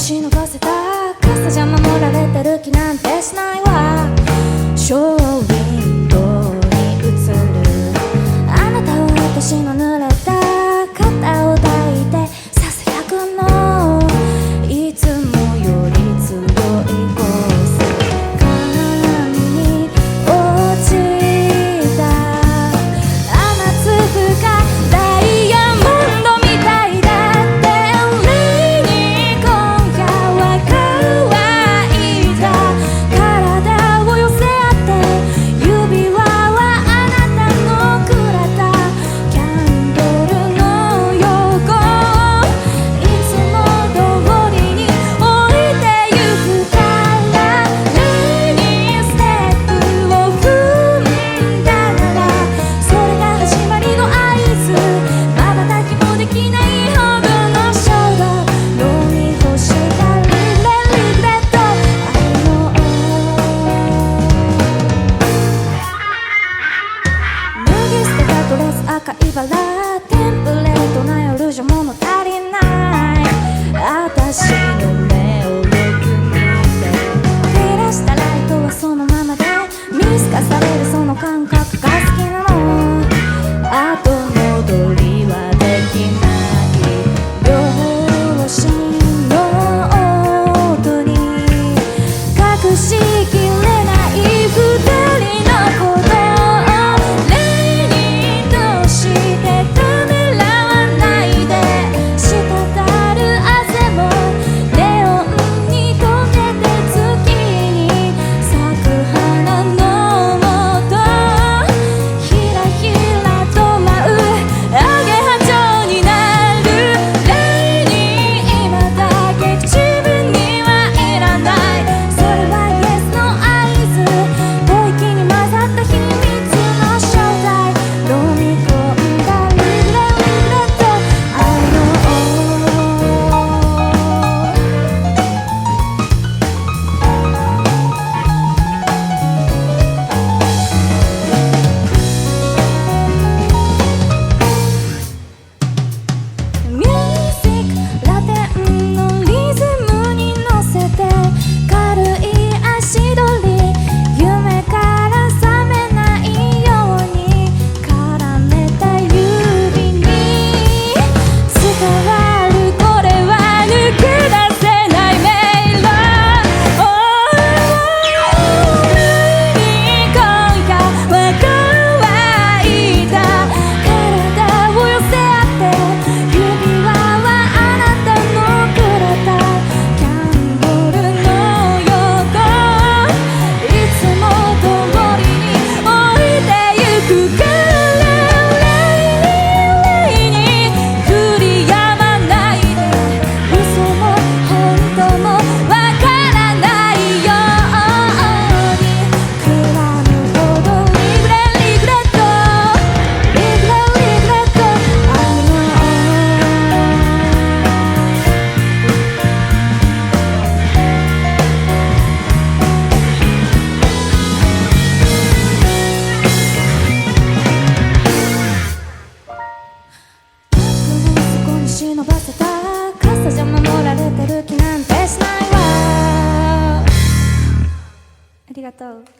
忍ばせた傘じゃ守られてる気なんてしないわ。ショーウィンドウに映るあなたは私の濡れた肩を抱いてささやくの。いつもより強いコース髪に落ちた雨粒がダイヤモンドみたいだってリに今夜は乾いた体を寄せ合って指輪はあなたのくれたキャンドルの横いつも通りに置いてゆくからリにステップを踏んだならそれが始まりの合図瞬きもできないほどの衝動飲み干したリグレット脱ぎ捨てたドレス赤いバラテンプレートな夜じゃ物足りない私の目をよく見て照らしたライトはそのままで見透かされるその感覚が好きなの後戻りはできない両親の音に隠しきれない二人のこと例にとしてためらわないで滴る汗もネオンに溶けて月に咲く花のもとひらひらと舞うアゲハチョウになる例に今だけ自分にはいらないそれはイエスの合図吐息に混ざった秘密の正体飲み込んだリグレットミュージックラテンのリズムに乗せて軽い足取り夢から覚めないように絡めた指に伝わるこれは抜け出せない迷路に今夜は乾いた体を寄せ合って指輪はあなたのくれたキャンドルの横いつも通りに置いてゆくから例に振りやまないで嘘も本当もわからないようにくらむほどリグレットリグレットそこに忍ばせた傘じゃ守られてる気なんてしないわ。ありがとう。